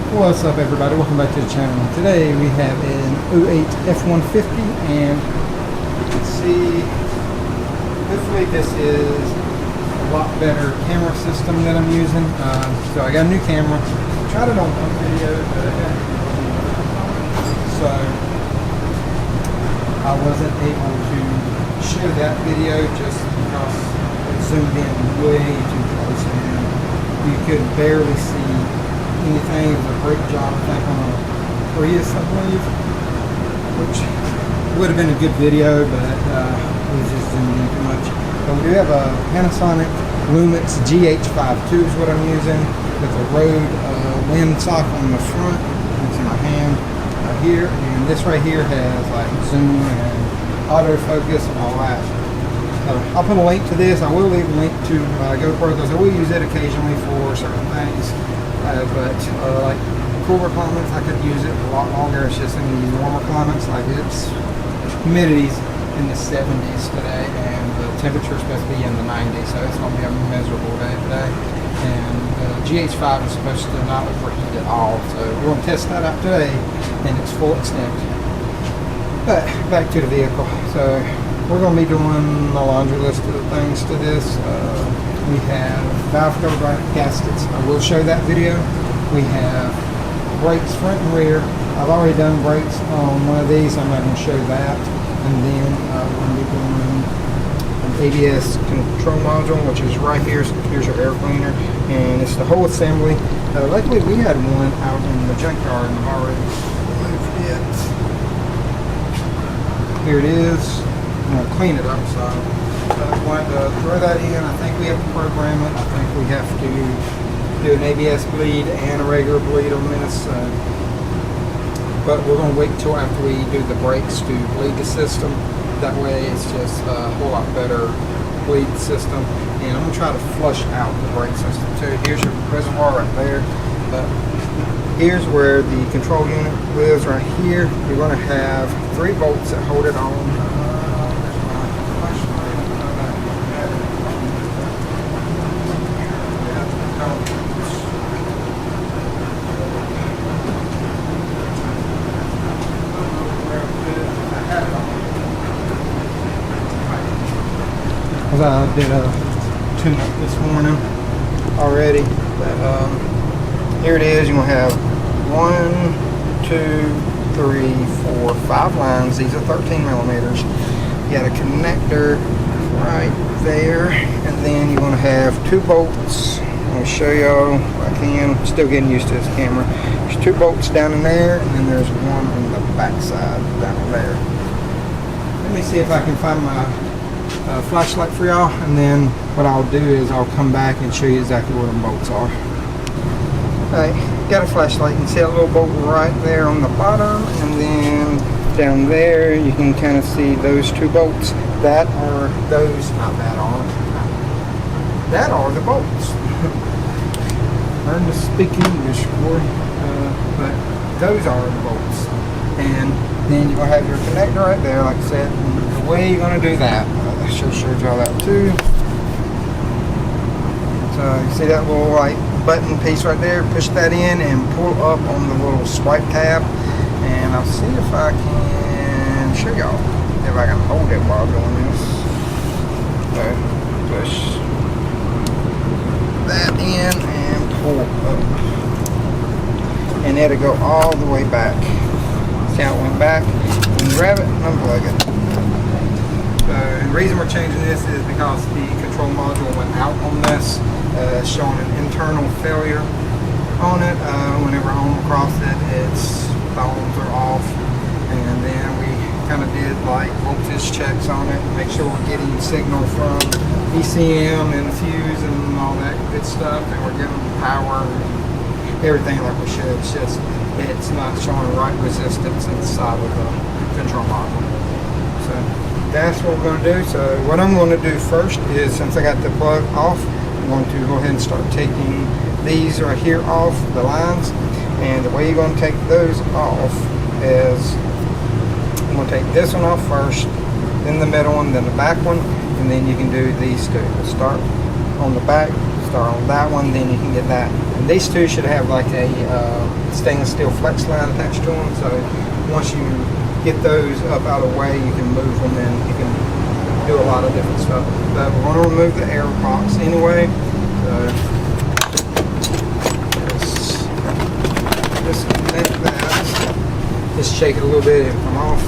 What's up, everybody? Welcome back to the channel. Today we have an 08 F-150, and you can see hopefully this is a lot better camera system that I'm using. So I got a new camera. Tried it on one video, but so I wasn't able to show that video just because it zoomed in way too close and you could barely see anything. It was a great job, I think, on a Prius, I believe, which would have been a good video, but it was just zoomed in too much. But we do have a Panasonic Lumix GH52 is what I'm using, with a Rode wind sock on the front. It's in my hand right here, and this right here has like zoom and autofocus and all that. I'll put a link to this. I will leave a link to GoPro because I will use it occasionally for certain things. But like cooler climates, I could use it a lot longer. It's just in these warmer climates, like it's humidity's in the 70s today, and the temperature is supposed to be in the 90s, so it's going to be a miserable day today. And GH5 is supposed to not overheat at all, so we're going to test that out today in its full extent. But back to the vehicle. So we're going to be doing a laundry list of things to this. We have valve cover gaskets. I will show that video. We have brakes front and rear. I've already done brakes on one of these. I'm not going to show that. And then we're going to be doing an ABS control module, which is right here. So here's your air cleaner, and it's the whole assembly. Luckily, we had one out in the junkyard, and I've already moved it. Here it is. I'm going to clean it up, so I wanted to throw that in. I think we have to program it. I think we have to do an ABS bleed and a regular bleed on this. But we're going to wait until after we do the brakes to bleed the system. That way it's just a whole lot better bleed system. And I'm going to try to flush out the brake system too. Here's your reservoir right there. But here's where the control unit lives right here. You're going to have 3 bolts that hold it on. I did a tune-up this morning already, but here it is. You're going to have 1, 2, 3, 4, 5 lines. These are 13 millimeters. You got a connector right there, and then you're going to have 2 bolts. I'll show y'all if I can. Still getting used to this camera. There's 2 bolts down in there, and then there's one on the back side down there. Let me see if I can find my flashlight for y'all, and then what I'll do is I'll come back and show you exactly where the bolts are. Alright, got a flashlight. You can see a little bolt right there on the bottom, and then down there you can kind of see those 2 bolts. That are those, not that are. That are the bolts. Learn to speak English, boy. But those are the bolts. And then you're going to have your connector right there, like I said. And the way you're going to do that, I should show y'all that too. So you see that little like button piece right there? Push that in and pull up on the little swipe tab. And I'll see if I can show y'all if I can hold it while doing this. Okay, push that in and pull up, and it'll go all the way back. See how it went back? And grab it and unplug it. And the reason we're changing this is because the control module went out on this, showing an internal failure on it. Whenever I home across it, its phones are off, and then we kind of did like voltage checks on it, make sure we're getting signal from ECM and fuse and all that good stuff, and we're getting power and everything like we should. It's just it's not showing right resistance inside of the control module. So that's what we're going to do. So what I'm going to do first is, since I got the plug off, I'm going to go ahead and start taking these right here off the lines. And the way you're going to take those off is I'm going to take this one off first, then the middle one, then the back one, and then you can do these two. We'll start on the back start on that one, then you can get that. And these two should have like a stainless steel flex line attached to them, so once you get those up out of the way, you can move them and you can do a lot of different stuff. But we're going to remove the air box anyway, so disconnect that. Just shake it a little bit and come off.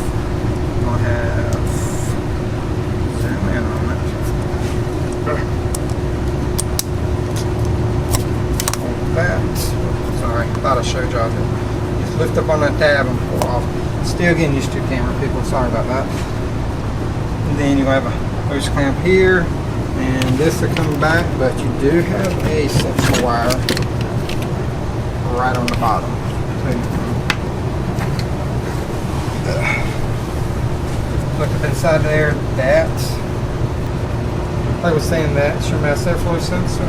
I'll have zoom in on it. That. Sorry, thought I showed y'all that. Just lift up on that tab and pull off. Still getting used to camera, people. Sorry about that. And then you have a hose clamp here, and this will come back, but you do have a sensor wire right on the bottom. Look up inside there. That, like I was saying, that's your mass airflow sensor.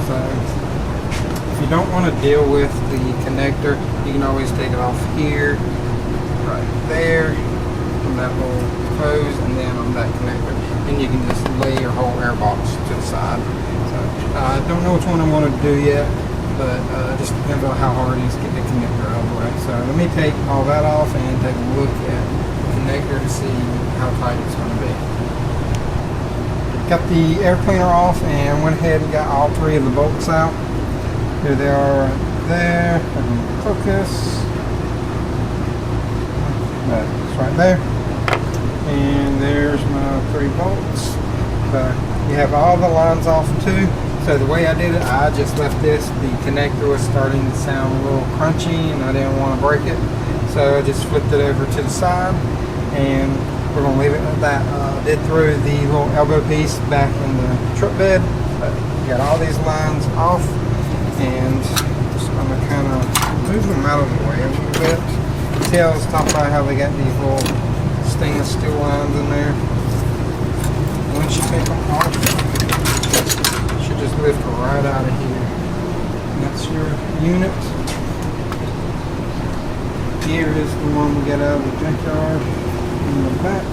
So if you don't want to deal with the connector, you can always take it off here, right there, from that little hose, and then on that connector. And you can just lay your whole air box to the side. So I don't know which one I want to do yet, but it just depends on how hard it is to get the connector out of the way. So let me take all that off and take a look at the connector to see how tight it's going to be. Got the air cleaner off and went ahead and got all three of the bolts out. Here they are right there. Focus. That's right there. And there's my 3 bolts. So you have all the lines off too. So the way I did it, I just left this. The connector was starting to sound a little crunchy and I didn't want to break it. So I just flipped it over to the side and we're going to leave it at that. Did throw the little elbow piece back in the truck bed. Got all these lines off and just going to kind of move them out of the way a little bit. See how I was talking about how they got these little stainless steel lines in there. Once you take them off, you should just lift right out of here. And that's your unit. Here is the one we got out of the junkyard in the back.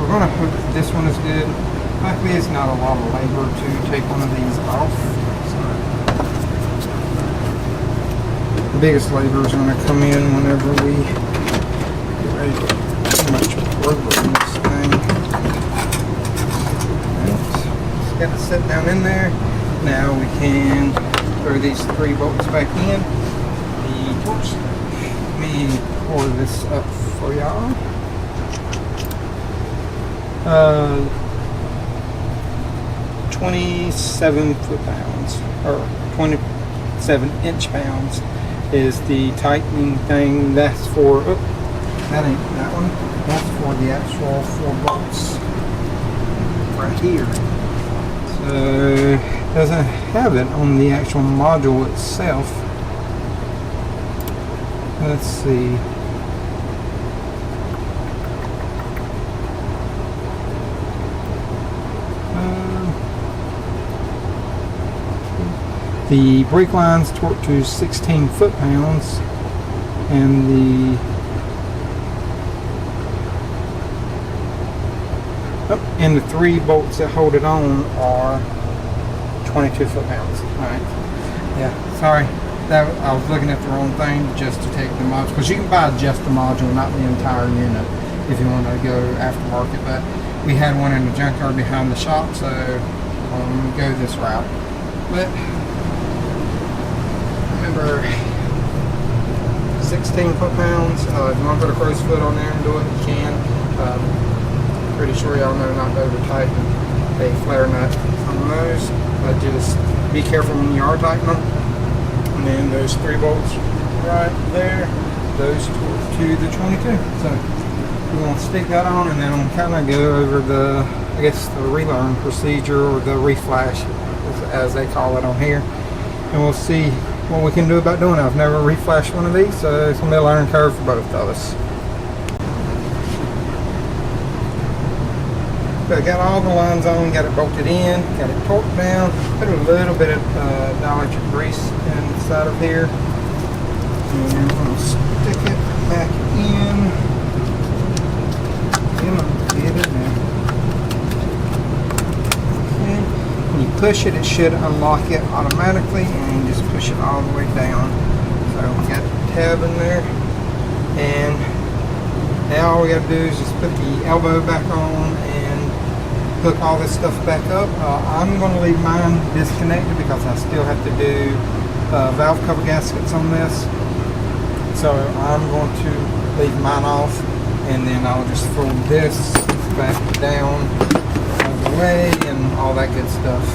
We're going to hope that this one is good. Luckily, it's not a lot of labor to take one of these off. The biggest labor is going to come in whenever we get ready to pretty much program this thing. Just got it set down in there. Now we can throw these 3 bolts back in. The torch. Let me pour this up for y'all. 27 foot-pounds, or 27 inch-pounds is the tightening thing. That's for, oh, that ain't that one. That's for the actual 4 bolts right here. So it doesn't have it on the actual module itself. Let's see. The brake line's torqued to 16 foot-pounds, and the 3 bolts that hold it on are 22 foot-pounds. Alright. Yeah, sorry. I was looking at the wrong thing just to take the module, because you can buy just the module, not the entire unit, if you want to go aftermarket. But we had one in the junkyard behind the shop, so go this route. But remember, 16 foot-pounds. If you want to put a crow's foot on there and do it, you can. Pretty sure y'all know not to over tighten a flare nut on those, but just be careful when you are tightening them. And then those 3 bolts right there, those to the 22. So we're going to stick that on, and then I'm kind of go over the, I guess, the relearn procedure, or the reflash as they call it on here, and we'll see what we can do about doing it. I've never reflashed one of these, so it's going to be a learning curve for both of us. But I got all the lines on, got it bolted in, got it torqued down, put a little bit of dielectric grease inside of here, and I'm going to stick it back in. Get it in there. push it, it should unlock it automatically, and you just push it all the way down. So we got the tab in there, and now all we got to do is just put the elbow back on and hook all this stuff back up. I'm going to leave mine disconnected because I still have to do valve cover gaskets on this. So I'm going to leave mine off, and then I'll just fold this back down out of the way and all that good stuff.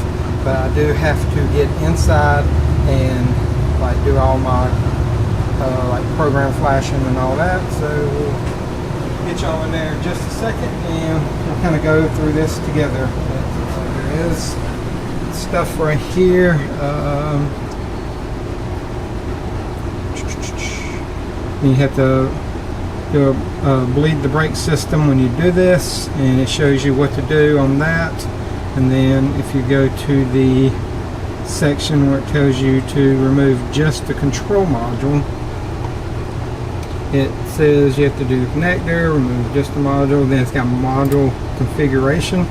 But I do have to get inside and like do all my like program flashing and all that. So we'll get y'all in there in just a second, and we'll kind of go through this together. There is stuff right here. You have to do a bleed the brake system when you do this, and it shows you what to do on that. And then if you go to the section where it tells you to remove just the control module, it says you have to do the connector, remove just the module, then it's got module configuration,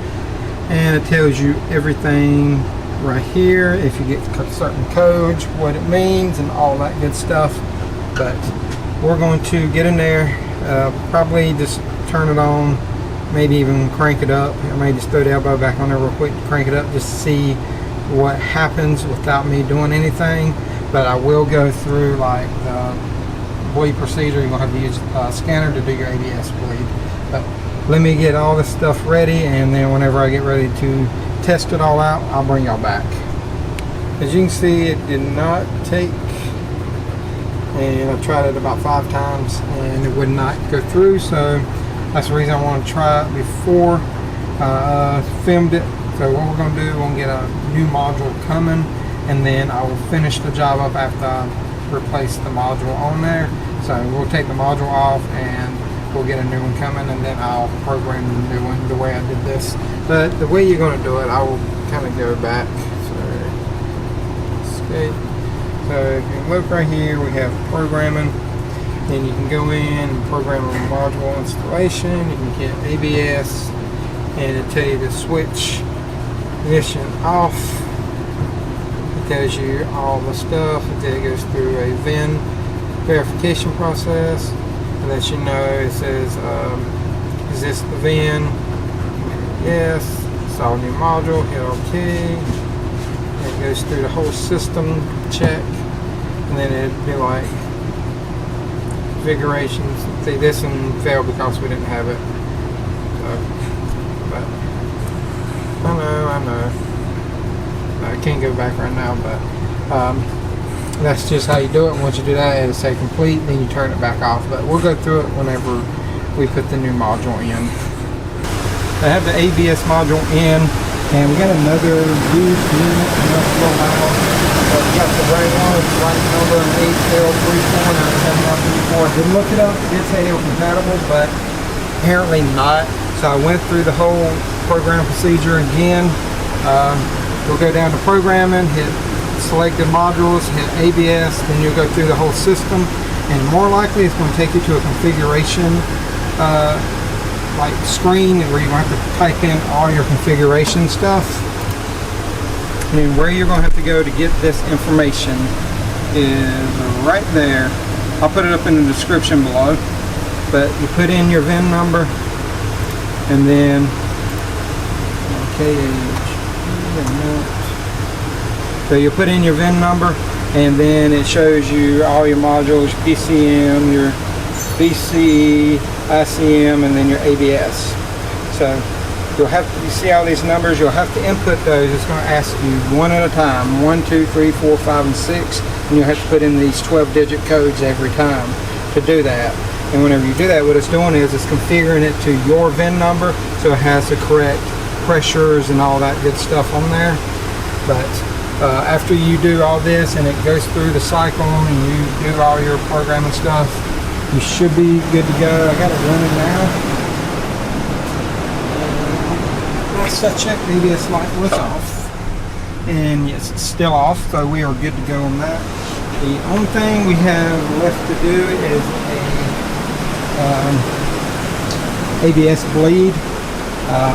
and it tells you everything right here, if you get certain codes, what it means, and all that good stuff. But we're going to get in there, probably just turn it on, maybe even crank it up. I may just throw the elbow back on there real quick to crank it up just to see what happens without me doing anything. But I will go through like the bleed procedure. You're going to have to use a scanner to do your ABS bleed. But let me get all this stuff ready, and then whenever I get ready to test it all out, I'll bring y'all back. As you can see, it did not take, and I've tried it about 5 times and it would not go through, so that's the reason I want to try it before I filmed it. So what we're going to do, we're going to get a new module coming, and then I will finish the job up after I replace the module on there. So we'll take the module off and we'll get a new one coming, and then I'll program the new one the way I did this. But the way you're going to do it, I will kind of go back. So escape. So if you look right here, we have programming. Then you can go in and program a module installation. You can get ABS, and it'll tell you to switch ignition off. It tells you all the stuff. It goes through a VIN verification process. It lets you know, it says, is this the VIN? Yes. Install new module, hit OK. It goes through the whole system check, and then it'd be like configurations. See, this one failed because we didn't have it. So, but I know. I can't go back right now, but that's just how you do it. Once you do that, it'll say complete, then you turn it back off. But we'll go through it whenever we put the new module in. I have the ABS module in, and we got another used unit, another little house. So we got the Raymond right number 8L349734. I did look it up, it did say they were compatible, but apparently not. So I went through the whole program procedure again. We'll go down to programming, hit selected modules, hit ABS, then you'll go through the whole system, and more likely it's going to take you to a configuration like screen where you're going to have to type in all your configuration stuff. And where you're going to have to go to get this information is right there. I'll put it up in the description below, but you put in your VIN number, and then so you put in your VIN number, and then it shows you all your modules, your PCM, your BC, ICM, and then your ABS. So you'll have to, you see all these numbers, you'll have to input those. It's going to ask you one at a time, 1, 2, 3, 4, 5, and 6, and you'll have to put in these 12-digit codes every time to do that. And whenever you do that, what it's doing is it's configuring it to your VIN number, so it has the correct pressures and all that good stuff on there. But after you do all this and it goes through the cycle and you do all your programming stuff, you should be good to go. I got it running now. Last I checked, the ABS light was off, and yes, it's still off, so we are good to go on that. The only thing we have left to do is a ABS bleed.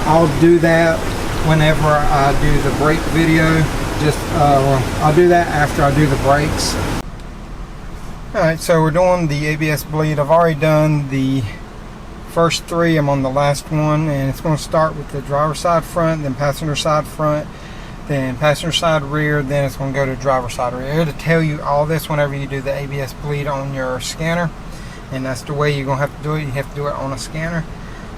I'll do that whenever I do the brake video. Just I'll do that after I do the brakes. Alright, so we're doing the ABS bleed. I've already done the first 3. I'm on the last one, and it's going to start with the driver's side front, then passenger side front, then passenger side rear, then it's going to go to driver's side rear. It'll tell you all this whenever you do the ABS bleed on your scanner, and that's the way you're going to have to do it. You have to do it on a scanner.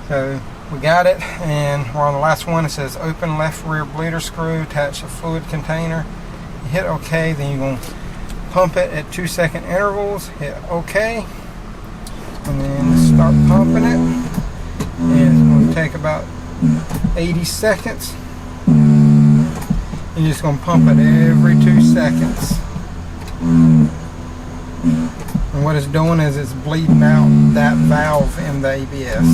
So we got it, and we're on the last one. It says open left rear bleeder screw, attach a fluid container. You hit OK, then you're going to pump it at 2-second intervals. Hit OK, and then start pumping it. And it's going to take about 80 seconds. You're just going to pump it every 2 seconds. And what it's doing is it's bleeding out that valve in the ABS.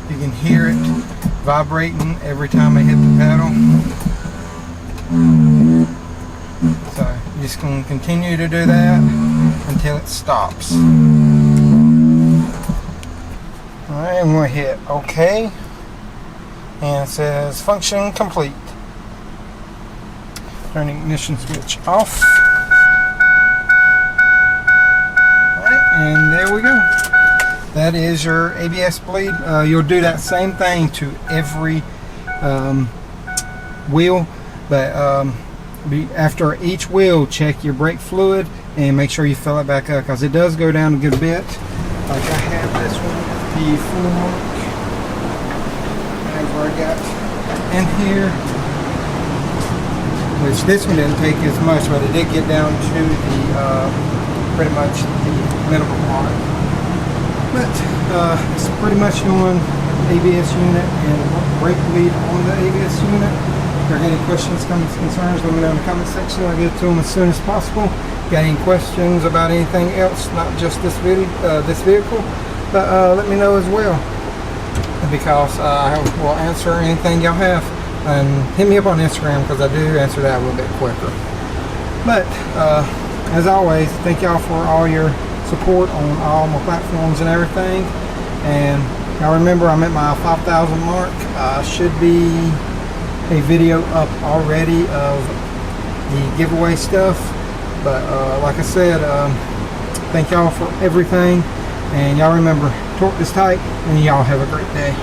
You can hear it vibrating every time I hit the pedal. So you're just going to continue to do that until it stops. Alright, I'm going to hit OK. And it says function complete. Turn the ignition switch off. Alright, and there we go. That is your ABS bleed. You'll do that same thing to every wheel, but after each wheel, check your brake fluid and make sure you fill it back up, because it does go down a good bit. Like I have this one, the full mark. That's where I got in here, which this one didn't take as much, but it did get down to the pretty much the minimum mark. But it's pretty much doing ABS unit and brake bleed on the ABS unit. If there are any questions, comments, concerns, let me know in the comment section. I'll get to them as soon as possible. Got any questions about anything else, not just this video, this vehicle, but let me know as well, because I will answer anything y'all have. And hit me up on Instagram, because I do answer that a little bit quicker. But as always, thank y'all for all your support on all my platforms and everything. And y'all remember, I'm at my 5,000 mark. Should be a video up already of the giveaway stuff. But like I said, thank y'all for everything. And y'all remember, torque is tight, and y'all have a great day.